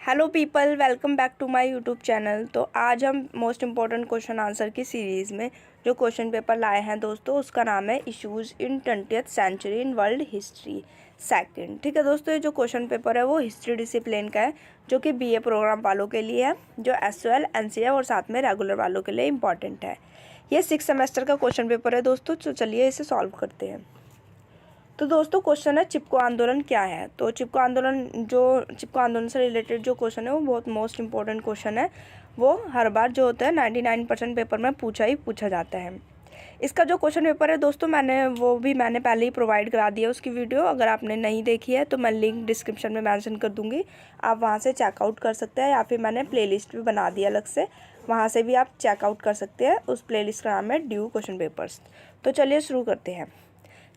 Hello people, welcome back to my YouTube channel. तो आज हम मोस्ट इम्पॉर्टेंट क्वेश्चन आंसर की सीरीज़ में जो क्वेश्चन पेपर लाए हैं दोस्तों, उसका नाम है issues in 20th century in world history second. ठीक है दोस्तों, ये जो क्वेश्चन पेपर है वो हिस्ट्री डिसिप्लिन का है, जो कि बीए प्रोग्राम वालों के लिए है, जो एसओएल एनसीए और साथ में रेगुलर वालों के लिए इम्पॉर्टेंट है। ये 6 सेमेस्टर का क्वेश्चन पेपर है दोस्तों। तो चलिए इसे सॉल्व करते हैं। तो दोस्तों क्वेश्चन है चिपको आंदोलन क्या है। तो चिपको आंदोलन से रिलेटेड जो क्वेश्चन है वो बहुत मोस्ट इंपॉर्टेंट क्वेश्चन है। वो हर बार जो होता है 99% पेपर में पूछा जाता है। इसका जो क्वेश्चन पेपर है दोस्तों, मैंने पहले ही प्रोवाइड करा दिया उसकी वीडियो। अगर आपने नहीं देखी है तो मैं लिंक डिस्क्रिप्शन में मेंशन कर दूंगी, आप वहाँ से चेकआउट कर सकते हैं, या फिर मैंने प्लेलिस्ट भी बना दिया अलग से, वहाँ से भी आप चेकआउट कर सकते हैं। उस प्लेलिस्ट का नाम है ड्यू क्वेश्चन पेपर्स। तो चलिए शुरू करते हैं।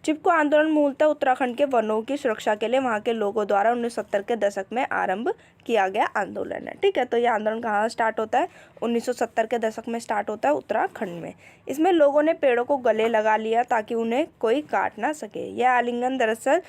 चिपको आंदोलन मूलतः उत्तराखंड के वनों की सुरक्षा के लिए वहां के लोगों द्वारा 1970 के दशक में आरंभ किया गया आंदोलन है। ठीक है, तो ये आंदोलन कहाँ स्टार्ट होता है? 1970 के दशक में स्टार्ट होता है उत्तराखंड में। इसमें लोगों ने पेड़ों को गले लगा लिया ताकि उन्हें कोई काट ना सके। यह आलिंगन दरअसल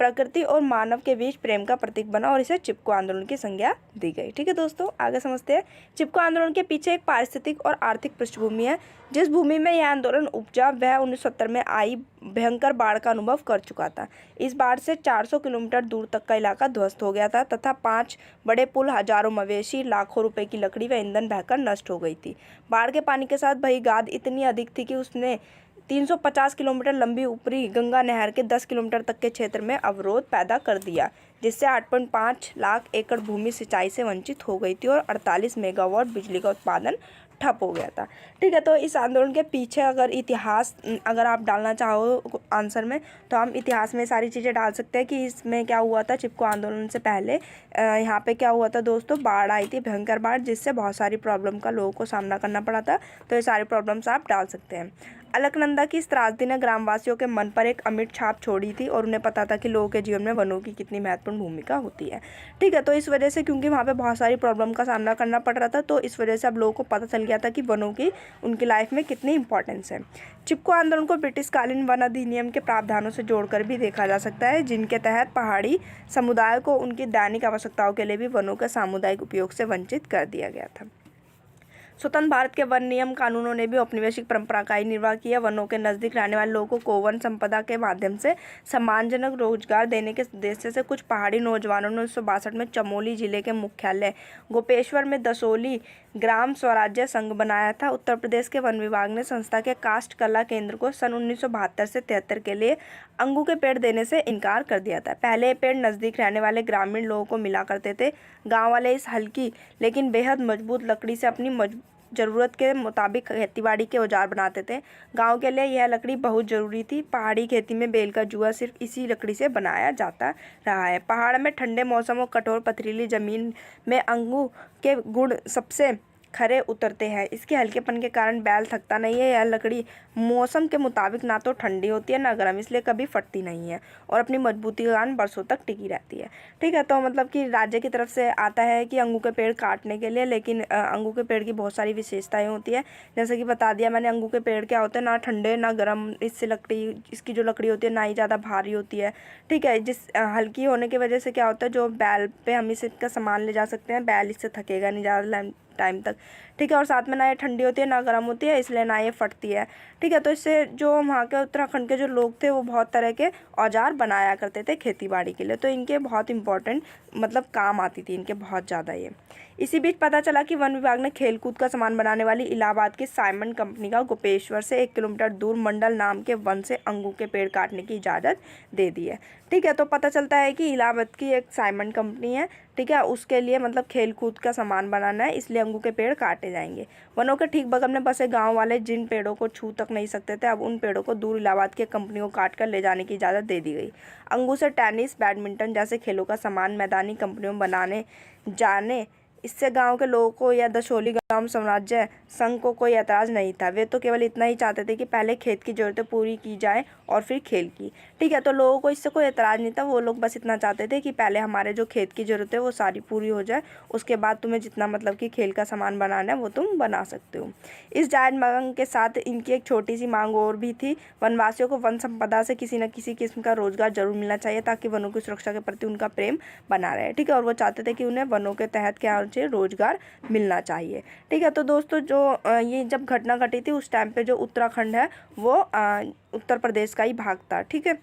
प्रकृति और मानव के बीच प्रेम का प्रतीक बना और इसे चिपको आंदोलन की संज्ञा दी गई। ठीक है दोस्तों, आगे समझते हैं। चिपको आंदोलन के पीछे एक पारिस्थितिक और आर्थिक पृष्ठभूमि है। जिस भूमि में यह आंदोलन उपजा वह 1970 में आई भयंकर बाढ़ का अनुभव कर चुका था। इस बाढ़ से 400 किलोमीटर दूर तक का इलाका ध्वस्त हो गया था तथा 5 बड़े पुल, हजारों मवेशी, लाखों रुपए की लकड़ी व ईंधन बहकर नष्ट हो गई थी। बाढ़ के पानी के साथ भरी गाद इतनी अधिक थी कि उसने 350 किलोमीटर लंबी ऊपरी गंगा नहर के 10 किलोमीटर तक के क्षेत्र में अवरोध पैदा कर दिया, जिससे 8.5 लाख एकड़ भूमि सिंचाई से वंचित हो गई थी और 48 मेगावाट बिजली का उत्पादन ठप हो गया था। ठीक है, तो इस आंदोलन के पीछे अगर आप डालना चाहो आंसर में, तो हम इतिहास में सारी चीज़ें डाल सकते हैं कि इसमें क्या हुआ था। चिपको आंदोलन से पहले यहाँ पे क्या हुआ था दोस्तों, बाढ़ आई थी, भयंकर बाढ़, जिससे बहुत सारी प्रॉब्लम का लोगों को सामना करना पड़ा था। तो ये सारी प्रॉब्लम्स आप डाल सकते हैं। अलकनंदा की इस त्रासदी ने ग्रामवासियों के मन पर एक अमिट छाप छोड़ी थी और उन्हें पता था कि लोगों के जीवन में वनों की कितनी महत्वपूर्ण भूमिका होती है। ठीक है, तो इस वजह से, क्योंकि वहाँ पे बहुत सारी प्रॉब्लम का सामना करना पड़ रहा था, तो इस वजह से अब लोगों को पता चल गया था कि वनों की उनकी लाइफ में कितनी इंपॉर्टेंस है। चिपको आंदोलन को ब्रिटिशकालीन वन अधिनियम के प्रावधानों से जोड़कर भी देखा जा सकता है, जिनके तहत पहाड़ी समुदाय को उनकी दैनिक आवश्यकताओं के लिए भी वनों के सामुदायिक उपयोग से वंचित कर दिया गया था। स्वतंत्र भारत के वन नियम कानूनों ने भी औपनिवेशिक परंपरा का ही निर्वाह किया। वनों के नजदीक रहने वाले लोगों को वन संपदा के माध्यम से सम्मानजनक रोजगार देने के उद्देश्य से कुछ पहाड़ी नौजवानों ने 1962 में चमोली जिले के मुख्यालय गोपेश्वर में दसोली ग्राम स्वराज्य संघ बनाया था। उत्तर प्रदेश के वन विभाग ने संस्था के काष्ठ कला केंद्र को सन 1972 से 73 के लिए अंगू के पेड़ देने से इनकार कर दिया था। पहले ये पेड़ नजदीक रहने वाले ग्रामीण लोगों को मिला करते थे। गांव वाले इस हल्की लेकिन बेहद मजबूत लकड़ी से अपनी ज़रूरत के मुताबिक खेतीबाड़ी के औजार बनाते थे। गांव के लिए यह लकड़ी बहुत ज़रूरी थी। पहाड़ी खेती में बेल का जुआ सिर्फ इसी लकड़ी से बनाया जाता रहा है। पहाड़ में ठंडे मौसम और कठोर पथरीली ज़मीन में अंगू के गुण सबसे खरे उतरते हैं। इसके हल्केपन के कारण बैल थकता नहीं है। यह लकड़ी मौसम के मुताबिक ना तो ठंडी होती है ना गर्म, इसलिए कभी फटती नहीं है और अपनी मजबूती के कारण बरसों तक टिकी रहती है। ठीक है, तो मतलब कि राज्य की तरफ से आता है कि अंगू के पेड़ काटने के लिए, लेकिन अंगू के पेड़ की बहुत सारी विशेषताएं होती है। जैसे कि बता दिया मैंने, अंगू के पेड़ क्या होते हैं, ना ठंडे ना गर्म। इसकी जो लकड़ी होती है ना ही ज़्यादा भारी होती है। ठीक है, हल्की होने की वजह से क्या होता है, जो बैल पे हम इसका सामान ले जा सकते हैं, बैल इससे थकेगा नहीं ज़्यादा टाइम तक। ठीक है, और साथ में ना ये ठंडी होती है ना गर्म होती है, इसलिए ना ये फटती है। ठीक है, तो इससे जो वहाँ के उत्तराखंड के जो लोग थे वो बहुत तरह के औजार बनाया करते थे खेती बाड़ी के लिए। तो इनके बहुत इंपॉर्टेंट मतलब काम आती थी इनके बहुत ज़्यादा ये। इसी बीच पता चला कि वन विभाग ने खेलकूद का सामान बनाने वाली इलाहाबाद की साइमंड कंपनी का गोपेश्वर से 1 किलोमीटर दूर मंडल नाम के वन से अंगू के पेड़ काटने की इजाज़त दे दी है। ठीक है, तो पता चलता है कि इलाहाबाद की एक साइमंड कंपनी है। ठीक है, उसके लिए मतलब खेलकूद का सामान बनाना है, इसलिए अंगू के पेड़ काटे जाएंगे। वनों के ठीक बगल में बसे गांव वाले जिन पेड़ों को छू तक नहीं सकते थे, अब उन पेड़ों को दूर इलाहाबाद की कंपनी को काट कर ले जाने की इजाज़त दे दी गई। अंगू से टेनिस, बैडमिंटन जैसे खेलों का सामान मैदानी कंपनियों बनाने जाने इससे गांव के लोगों को या दशोली गांव साम्राज्य संघ को कोई एतराज़ नहीं था। वे तो केवल इतना ही चाहते थे कि पहले खेत की ज़रूरतें पूरी की जाए और फिर खेल की। ठीक है, तो लोगों को इससे कोई एतराज़ नहीं था। वो लोग बस इतना चाहते थे कि पहले हमारे जो खेत की ज़रूरत है वो सारी पूरी हो जाए, उसके बाद तुम्हें जितना मतलब कि खेल का सामान बनाना है वो तुम बना सकते हो। इस जायज़ मांग के साथ इनकी एक छोटी सी मांग और भी थी। वनवासियों को वन संपदा से किसी न किसी किस्म का रोजगार जरूर मिलना चाहिए ताकि वनों की सुरक्षा के प्रति उनका प्रेम बना रहे। ठीक है, और वो चाहते थे कि उन्हें वनों के तहत क्या होना चाहिए, रोजगार मिलना चाहिए। ठीक है, तो दोस्तों जो ये जब घटना घटी थी उस टाइम पे जो उत्तराखंड है वो उत्तर प्रदेश का ही भाग था। ठीक है,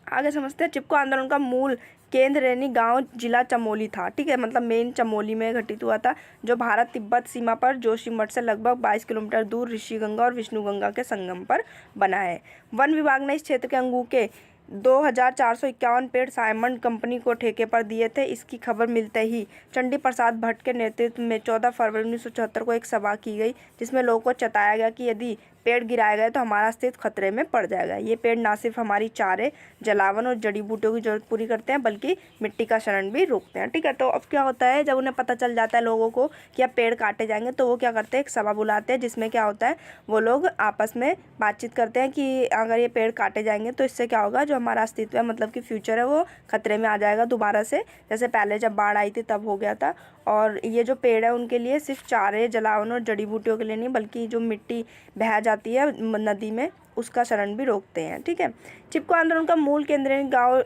आगे समझते हैं। चिपको आंदोलन का मूल केंद्र रैनी गांव जिला चमोली था। ठीक है, मतलब मेन चमोली में घटित हुआ था, जो भारत तिब्बत सीमा पर जोशीमठ से लगभग 22 किलोमीटर दूर ऋषिगंगा और विष्णुगंगा के संगम पर बना है। वन विभाग ने इस क्षेत्र के अंगू के 2451 पेड़ साइमंड कंपनी को ठेके पर दिए थे। इसकी खबर मिलते ही चंडी प्रसाद भट्ट के नेतृत्व में 14 फरवरी 1974 को एक सभा की गई, जिसमें लोगों को चताया गया कि यदि पेड़ गिराए गए तो हमारा अस्तित्व खतरे में पड़ जाएगा। ये पेड़ ना सिर्फ हमारी चारे, जलावन और जड़ी बूटियों की जरूरत पूरी करते हैं बल्कि मिट्टी का क्षरण भी रोकते हैं। ठीक है, तो अब क्या होता है, जब उन्हें पता चल जाता है लोगों को कि अब पेड़ काटे जाएंगे, तो वो क्या करते हैं, एक सभा बुलाते हैं जिसमें क्या होता है, वो लोग आपस में बातचीत करते हैं कि अगर ये पेड़ काटे जाएंगे तो इससे क्या होगा, जो हमारा अस्तित्व है मतलब कि फ्यूचर है वो खतरे में आ जाएगा दोबारा से, जैसे पहले जब बाढ़ आई थी तब हो गया था। और ये जो पेड़ है उनके लिए सिर्फ चारे, जलावन और जड़ी बूटियों के लिए नहीं बल्कि जो मिट्टी बह जाती है नदी में उसका क्षरण भी रोकते हैं। ठीक है, चिपको आंदोलन का मूल केंद्र गांव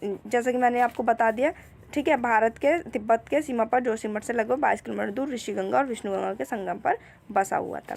जैसा कि मैंने आपको बता दिया। ठीक है, भारत के तिब्बत के सीमा पर जोशीमठ से लगभग 22 किलोमीटर दूर ऋषिगंगा और विष्णुगंगा के संगम पर बसा हुआ था।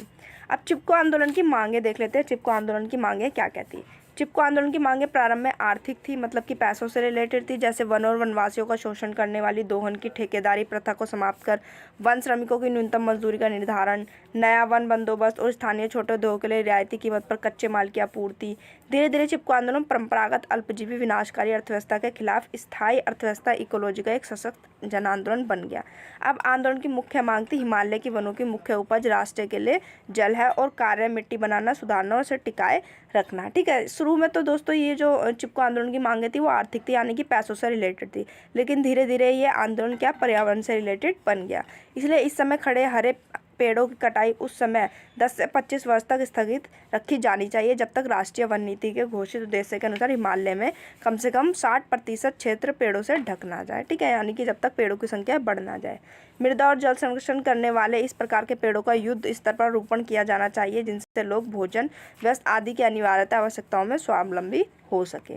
अब चिपको आंदोलन की मांगे देख लेते हैं। चिपको आंदोलन की मांगे क्या क्या थी। चिपको आंदोलन की मांगे प्रारंभ में आर्थिक थी, मतलब कि पैसों से रिलेटेड थी, जैसे वन और वनवासियों का शोषण करने वाली दोहन की ठेकेदारी प्रथा को समाप्त कर वन श्रमिकों की न्यूनतम मजदूरी का निर्धारण, नया वन बंदोबस्त और स्थानीय छोटे उद्योगों के लिए रियायती कीमत पर कच्चे माल की आपूर्ति। धीरे धीरे चिपको आंदोलन परंपरागत अल्पजीवी विनाशकारी अर्थव्यवस्था के खिलाफ स्थायी अर्थव्यवस्था इकोलॉजी का एक सशक्त जन आंदोलन बन गया। अब आंदोलन की मुख्य मांग थी हिमालय की वनों की मुख्य उपज राष्ट्र के लिए जल है और कार्य मिट्टी बनाना, सुधारना और उसे टिकाए रखना। ठीक है, शुरू में तो दोस्तों ये जो चिपको आंदोलन की मांगे थी वो आर्थिक थी, यानी कि पैसों से रिलेटेड थी, लेकिन धीरे धीरे ये आंदोलन क्या पर्यावरण से रिलेटेड बन गया। इसलिए इस समय खड़े हरे पेड़ों की कटाई उस समय 10 से 25 वर्ष तक स्थगित रखी जानी चाहिए, जब तक राष्ट्रीय वन नीति के घोषित उद्देश्य के अनुसार हिमालय में कम से कम 60% क्षेत्र पेड़ों से ढक ना जाए। ठीक है, यानी कि जब तक पेड़ों की संख्या बढ़ ना जाए। मृदा और जल संरक्षण करने वाले इस प्रकार के पेड़ों का युद्ध स्तर पर रोपण किया जाना चाहिए, जिनसे लोग भोजन, व्यस्त आदि की अनिवार्यता आवश्यकताओं में स्वावलंबी हो सके।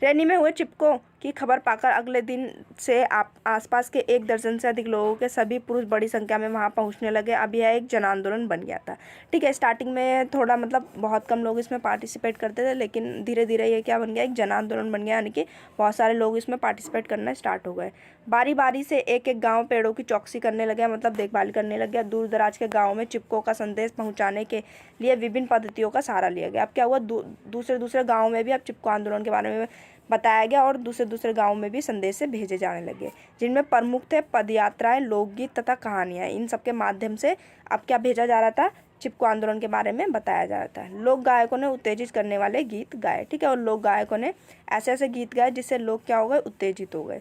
रैनी में हुए चिपको की खबर पाकर अगले दिन से आसपास के 1 दर्जन से अधिक लोगों के सभी पुरुष बड़ी संख्या में वहां पहुंचने लगे। अब यह एक जन आंदोलन बन गया था। ठीक है, स्टार्टिंग में थोड़ा मतलब बहुत कम लोग इसमें पार्टिसिपेट करते थे, लेकिन धीरे धीरे ये क्या बन गया, एक जन आंदोलन बन गया, यानी कि बहुत सारे लोग इसमें पार्टिसिपेट करना स्टार्ट हो गए। बारी बारी से एक एक गाँव पेड़ों की चौकसी करने लगे, मतलब देखभाल करने लग गया। दूर दराज के गाँव में चिपको का संदेश पहुँचाने के लिए विभिन्न पद्धतियों का सहारा लिया गया। अब क्या हुआ, दूसरे गाँव में भी अब चिपको आंदोलन के बारे में बताया गया और दूसरे गाँव में भी संदेश से भेजे जाने लगे, जिनमें प्रमुख थे पदयात्राएं, लोकगीत तथा कहानियां। इन सबके माध्यम से अब क्या भेजा जा रहा था, चिपको आंदोलन के बारे में बताया जा रहा था। लोक गायकों ने उत्तेजित करने वाले गीत गाए। ठीक है, और लोक गायकों ने ऐसे ऐसे गीत गाए जिससे लोग क्या हो गए, उत्तेजित हो गए।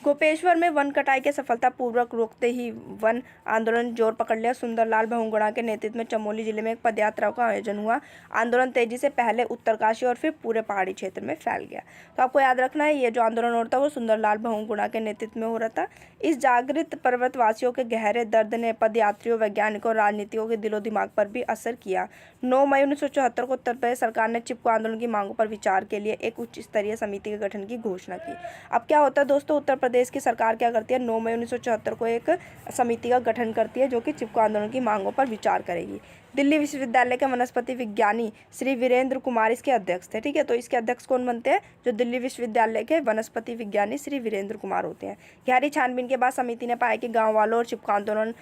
गोपेश्वर में वन कटाई के सफलतापूर्वक रोकते ही वन आंदोलन जोर पकड़ लिया। सुंदरलाल बहुगुणा के नेतृत्व में चमोली जिले में एक पदयात्रा का आयोजन हुआ। आंदोलन तेजी से पहले उत्तरकाशी और फिर पूरे पहाड़ी क्षेत्र में फैल गया। तो आपको याद रखना है, ये जो आंदोलन हो रहा था वो सुंदरलाल बहुगुणा के नेतृत्व में हो रहा था। इस जागृत पर्वतवासियों के गहरे दर्द ने पदयात्रियों, वैज्ञानिकों और राजनीतिकों के दिलो दिमाग पर भी असर किया। 9 मई 1974 को उत्तर प्रदेश सरकार ने चिपको आंदोलन की मांगों पर विचार के लिए एक उच्च स्तरीय समिति के गठन की घोषणा की। अब क्या होता है दोस्तों, उत्तर प्रदेश की सरकार क्या करती है, 9 मई 1974 को एक समिति का गठन करती है जो कि चिपको आंदोलन की मांगों पर विचार करेगी। दिल्ली विश्वविद्यालय के वनस्पति विज्ञानी श्री वीरेंद्र कुमार इसके अध्यक्ष थे। ठीक है, तो इसके अध्यक्ष कौन बनते हैं, जो दिल्ली विश्वविद्यालय के वनस्पति विज्ञानी श्री वीरेंद्र कुमार होते हैं। गहरी छानबीन के बाद समिति ने पाया कि गाँव वालों और चिपको आंदोलन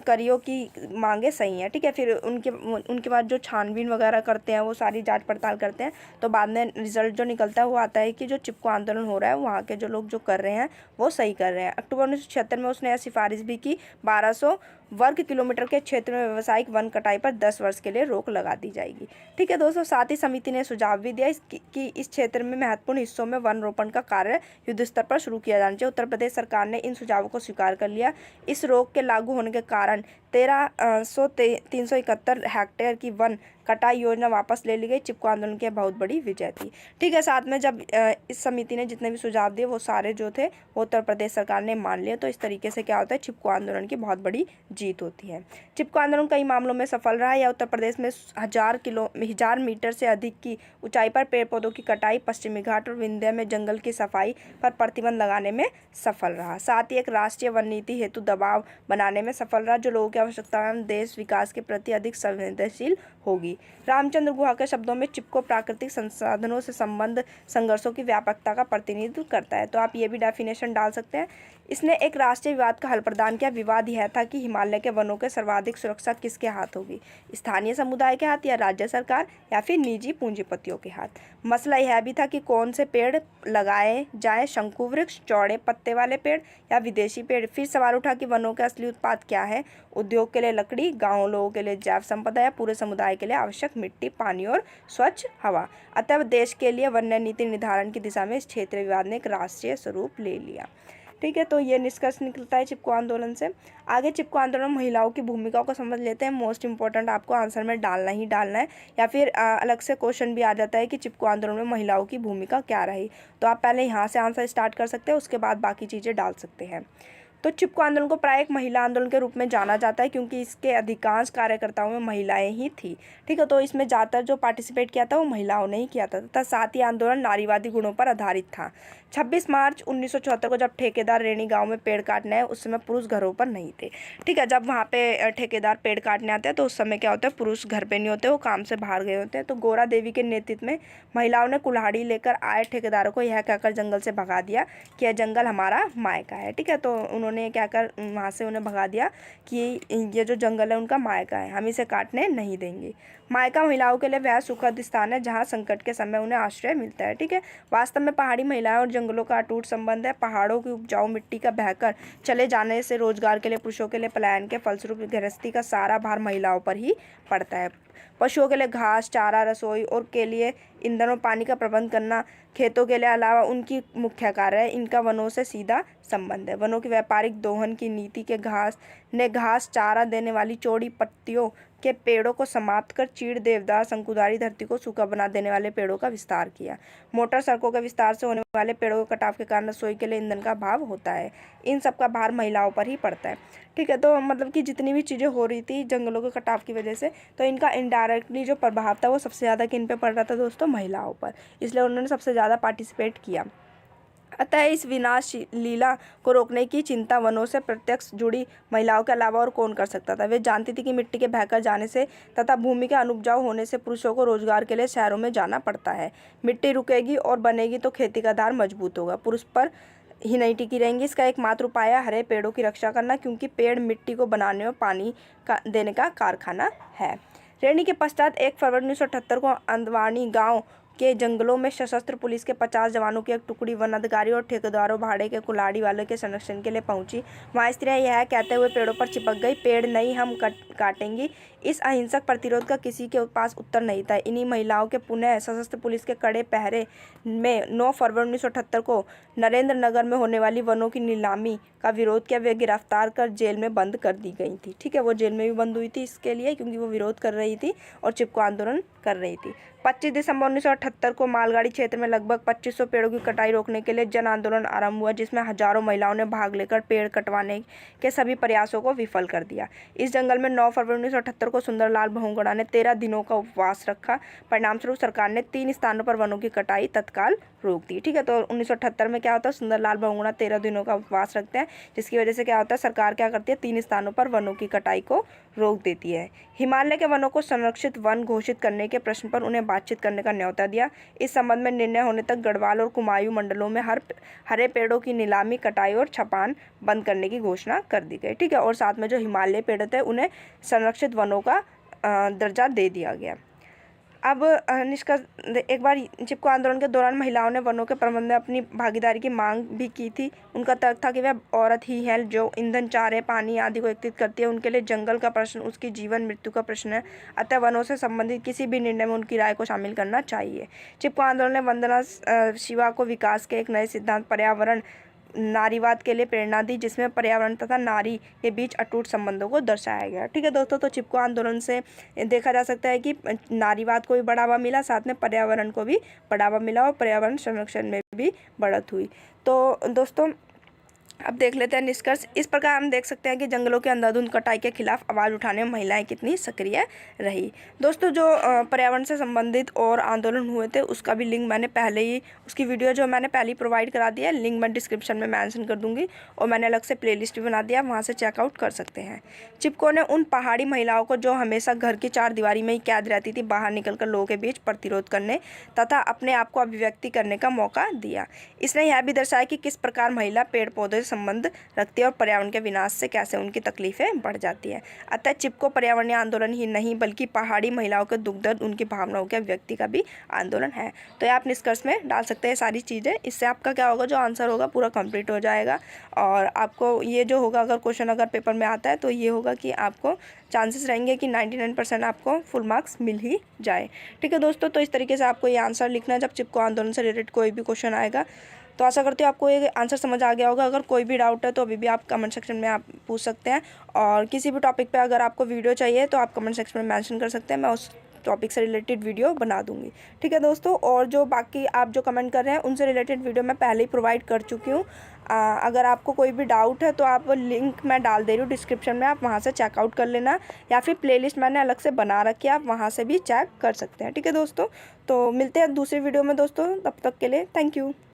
कारियों की मांगे सही हैं। ठीक है, फिर उनके बाद जो छानबीन वगैरह करते हैं वो सारी जांच पड़ताल करते हैं, तो बाद में रिजल्ट जो निकलता है वो आता है कि जो चिपको आंदोलन हो रहा है वहाँ के जो लोग जो कर रहे हैं वो सही कर रहे हैं। अक्टूबर 1976 में उसने यह सिफारिश भी की 1200 वर्ग किलोमीटर के क्षेत्र में व्यावसायिक वन कटाई पर 10 वर्ष के लिए रोक लगा दी जाएगी। ठीक है दोस्तों, साथ ही समिति ने सुझाव भी दिया कि इस क्षेत्र में महत्वपूर्ण हिस्सों में वन रोपण का कार्य युद्ध स्तर पर शुरू किया जाना चाहिए। उत्तर प्रदेश सरकार ने इन सुझावों को स्वीकार कर लिया। इस रोक के लागू होने के कारण 371 हेक्टेयर की वन कटाई योजना वापस ले ली गई। चिपको आंदोलन की बहुत बड़ी विजय थी। ठीक है, साथ में जब इस समिति ने जितने भी सुझाव दिए वो सारे जो थे वो उत्तर प्रदेश सरकार ने मान लिए। तो इस तरीके से क्या होता है, चिपको आंदोलन की बहुत बड़ी जीत होती है। चिपको आंदोलन कई मामलों में सफल रहा। यह उत्तर प्रदेश में 1000 मीटर से अधिक की ऊंचाई पर पेड़ पौधों की कटाई, पश्चिमी घाट और विंध्य में जंगल की सफाई पर प्रतिबंध लगाने में सफल रहा। साथ ही एक राष्ट्रीय वन नीति हेतु दबाव बनाने में सफल रहा, जो लोगों की आवश्यकताओं एवं देश विकास के प्रति अधिक संवेदनशील होगी। रामचंद्र गुहा के शब्दों में चिपको प्राकृतिक संसाधनों से संबंध संघर्षों की व्यापकता का प्रतिनिधित्व करता है। तो आप ये भी डेफिनेशन डाल सकते हैं। इसने एक राष्ट्रीय विवाद का हल प्रदान किया। विवाद यह था कि हिमालय के वनों के सर्वाधिक सुरक्षा किसके हाथ होगी, स्थानीय समुदाय के हाथ या राज्य सरकार या फिर निजी पूंजीपतियों के हाथ। मसला यह भी था कि कौन से पेड़ लगाए जाएं, शंकु वृक्ष, चौड़े पत्ते वाले पेड़ या विदेशी पेड़। फिर सवाल उठा कि वनों के असली उत्पाद क्या है, उद्योग के लिए लकड़ी, गाँव लोगों के लिए जैव संपदा या पूरे समुदाय के लिए आवश्यक मिट्टी, पानी और स्वच्छ हवा। अतः देश के लिए वन्य नीति निर्धारण की दिशा में इस क्षेत्रीय विवाद ने एक राष्ट्रीय स्वरूप ले लिया। ठीक है, तो ये निष्कर्ष निकलता है चिपको आंदोलन से। आगे चिपको आंदोलन में महिलाओं की भूमिका को समझ लेते हैं। मोस्ट इंपॉर्टेंट आपको आंसर में डालना ही डालना है, या फिर अलग से क्वेश्चन भी आ जाता है कि चिपको आंदोलन में महिलाओं की भूमिका क्या रही। तो आप पहले यहाँ से आंसर स्टार्ट कर सकते हैं, उसके बाद बाकी चीज़ें डाल सकते हैं। तो चिपको आंदोलन को प्राय एक महिला आंदोलन के रूप में जाना जाता है, क्योंकि इसके अधिकांश कार्यकर्ताओं में महिलाएं ही थी। ठीक है, तो इसमें ज़्यादातर जो पार्टिसिपेट किया था वो महिलाओं ने ही किया था तथा साथ ही आंदोलन नारीवादी गुणों पर आधारित था। 26 मार्च 1974 को जब ठेकेदार रेणी गांव में पेड़ काटने आए, उस समय पुरुष घरों पर नहीं थे। ठीक है, जब वहाँ पे ठेकेदार पेड़ काटने आते हैं तो उस समय क्या होता है, पुरुष घर पे नहीं होते, वो काम से बाहर गए होते हैं। तो गोरा देवी के नेतृत्व में महिलाओं ने कुल्हाड़ी लेकर आए ठेकेदारों को यह कहकर जंगल से भगा दिया कि यह जंगल हमारा मायका है। ठीक है, तो उन्होंने क्या कर वहाँ से उन्हें भगा दिया कि ये जो जंगल है उनका मायका है, हम इसे काटने नहीं देंगे। मायका महिलाओं के लिए वह सुखद स्थान है जहाँ संकट के समय उन्हें आश्रय मिलता है। ठीक है, वास्तव में पहाड़ी महिलाएं और जंगलों का अटूट संबंध है। पहाड़ों की उपजाऊ मिट्टी का बहकर चले जाने से रोजगार के लिए पुरुषों के लिए पलायन के फलस्वरूप गृहस्थी का सारा भार महिलाओं पर ही पड़ता है। पशुओं के लिए घास, चारा, रसोई और के लिए ईंधन और पानी का प्रबंध करना खेतों के लिए अलावा उनकी मुख्य कार्य है। इनका वनों से सीधा संबंध है। वनों की व्यापारिक दोहन की नीति के घास चारा देने वाली चौड़ी पत्तियों के पेड़ों को समाप्त कर चीड़, देवदार, शंकुधारी धरती को सूखा बना देने वाले पेड़ों का विस्तार किया। मोटर सड़कों के विस्तार से होने वाले पेड़ों के कटाव के कारण रसोई के लिए ईंधन का अभाव होता है। इन सब का भार महिलाओं पर ही पड़ता है। ठीक है, तो मतलब कि जितनी भी चीज़ें हो रही थी जंगलों के कटाव की वजह से, तो इनका इनडायरेक्टली जो प्रभाव था वो सबसे ज़्यादा किन पे पड़ रहा था दोस्तों, महिलाओं पर। इसलिए उन्होंने सबसे ज़्यादा पार्टिसिपेट किया। अतः इस विनाश लीला को रोकने की चिंता वनों से प्रत्यक्ष जुड़ी महिलाओं के अलावा और कौन कर सकता था। वे जानती थी कि मिट्टी के बहकर जाने से तथा भूमि के अनुपजाऊ होने से पुरुषों को रोजगार के लिए शहरों में जाना पड़ता है। मिट्टी रुकेगी और बनेगी तो खेती का आधार मजबूत होगा, पुरुष पर ही नहीं टिकी रहेंगी। इसका एकमात्र उपाय है हरे पेड़ों की रक्षा करना, क्योंकि पेड़ मिट्टी को बनाने और पानी देने का कारखाना है। रेणी के पश्चात 1 फरवरी 1978 को अंदवानी गाँव के जंगलों में सशस्त्र पुलिस के 50 जवानों की एक टुकड़ी वन अधिकारी और ठेकेदारों भाड़े के कुल्हाड़ी वाले के संरक्षण के लिए पहुंची। वहां स्त्रियां यह कहते हुए पेड़ों पर चिपक गई, पेड़ नहीं हम काटेंगी। इस अहिंसक प्रतिरोध का किसी के पास उत्तर नहीं था। इन्हीं महिलाओं के पुनः सशस्त्र पुलिस के कड़े पहरे में 9 फरवरी 1978 को नरेंद्र नगर में होने वाली वनों की नीलामी का विरोध किया। वे गिरफ्तार कर जेल में बंद कर दी गई थी। ठीक है, वो जेल में भी बंद हुई थी इसके लिए, क्योंकि वो विरोध कर रही थी और चिपको आंदोलन कर रही थी। 25 दिसंबर 1978 को मालगाड़ी क्षेत्र में लगभग 2500 पेड़ों की कटाई रोकने के लिए जन आंदोलन आरंभ हुआ, जिसमें हजारों महिलाओं ने भाग लेकर पेड़ कटवाने के सभी प्रयासों को विफल कर दिया। इस जंगल में 9 फरवरी 1978 को सुंदरलाल बहुगुणा ने 13 दिनों का उपवास रखा। परिणामस्वरूप सरकार ने 3 स्थानों पर वनों की कटाई तत्काल रोक दी। ठीक है, तो 1978 में क्या होता है, सुंदरलाल बहुगुणा 13 दिनों का उपवास रखते हैं, जिसकी वजह से क्या होता है, सरकार क्या करती है, 3 स्थानों पर वनों की कटाई को रोक देती है। हिमालय के वनों को संरक्षित वन घोषित करने के प्रश्न पर उन्हें बातचीत करने का न्योता दिया। इस संबंध में निर्णय होने तक गढ़वाल और कुमायूं मंडलों में हरे पेड़ों की नीलामी, कटाई और छपान बंद करने की घोषणा कर दी गई। ठीक है, और साथ में जो हिमालय पेड़ थे उन्हें संरक्षित वनों का दर्जा दे दिया गया। अब निष्कर्ष एक बार चिपको आंदोलन के दौरान महिलाओं ने वनों के प्रबंधन में अपनी भागीदारी की मांग भी की थी। उनका तर्क था कि वह औरत ही है जो ईंधन, चारे, पानी आदि को एकत्रित करती है। उनके लिए जंगल का प्रश्न उसकी जीवन मृत्यु का प्रश्न है, अतः वनों से संबंधित किसी भी निर्णय में उनकी राय को शामिल करना चाहिए। चिपको आंदोलन ने वंदना शिवा को विकास के एक नए सिद्धांत पर्यावरण नारीवाद के लिए प्रेरणा दी, जिसमें पर्यावरण तथा नारी के बीच अटूट संबंधों को दर्शाया गया। ठीक है दोस्तों, तो चिपको आंदोलन से देखा जा सकता है कि नारीवाद को भी बढ़ावा मिला, साथ में पर्यावरण को भी बढ़ावा मिला और पर्यावरण संरक्षण में भी बढ़त हुई। तो दोस्तों अब देख लेते हैं निष्कर्ष। इस प्रकार हम देख सकते हैं कि जंगलों के अंधाधुंध कटाई के खिलाफ आवाज़ उठाने में महिलाएं कितनी सक्रिय रही। दोस्तों जो पर्यावरण से संबंधित और आंदोलन हुए थे उसका भी लिंक मैंने पहले ही, उसकी वीडियो जो मैंने पहले ही प्रोवाइड करा दिया है, लिंक मैं डिस्क्रिप्शन में मेंशन कर दूंगी और मैंने अलग से प्लेलिस्ट भी बना दिया, वहाँ से चेकआउट कर सकते हैं। चिपको ने उन पहाड़ी महिलाओं को जो हमेशा घर की चार दीवारी में ही कैद रहती थी, बाहर निकलकर लोगों के बीच प्रतिरोध करने तथा अपने आप को अभिव्यक्ति करने का मौका दिया। इसने यह भी दर्शाया कि किस प्रकार महिला पेड़ पौधे संबंध रखती है और पर्यावरण के विनाश से कैसे उनकी तकलीफें बढ़ जाती हैं। अतः चिपको पर्यावरणीय आंदोलन ही नहीं बल्कि पहाड़ी महिलाओं के दुख दर्द, उनकी भावनाओं के अभिव्यक्ति का भी आंदोलन है। तो ये आप निष्कर्ष में डाल सकते हैं सारी चीज़ें। इससे आपका क्या होगा, जो आंसर होगा पूरा कंप्लीट हो जाएगा और आपको ये जो होगा, अगर क्वेश्चन अगर पेपर में आता है तो ये होगा कि आपको चांसेस रहेंगे कि 99% आपको फुल मार्क्स मिल ही जाए। ठीक है दोस्तों, तो इस तरीके से आपको ये आंसर लिखना है जब चिपको आंदोलन से रिलेटेड कोई भी क्वेश्चन आएगा। तो आशा करती हूँ आपको ये आंसर समझ आ गया होगा। अगर कोई भी डाउट है तो अभी भी आप कमेंट सेक्शन में आप पूछ सकते हैं और किसी भी टॉपिक पे अगर आपको वीडियो चाहिए तो आप कमेंट सेक्शन में मेंशन कर सकते हैं, मैं उस टॉपिक से रिलेटेड वीडियो बना दूंगी। ठीक है दोस्तों, और जो बाकी आप जो कमेंट कर रहे हैं उनसे रिलेटेड वीडियो मैं पहले ही प्रोवाइड कर चुकी हूँ। अगर आपको कोई भी डाउट है तो आप लिंक मैं डाल दे रही हूँ डिस्क्रिप्शन में, आप वहाँ से चेकआउट कर लेना या फिर प्लेलिस्ट मैंने अलग से बना रखी है, आप वहाँ से भी चेक कर सकते हैं। ठीक है दोस्तों, तो मिलते हैं दूसरी वीडियो में दोस्तों, तब तक के लिए थैंक यू।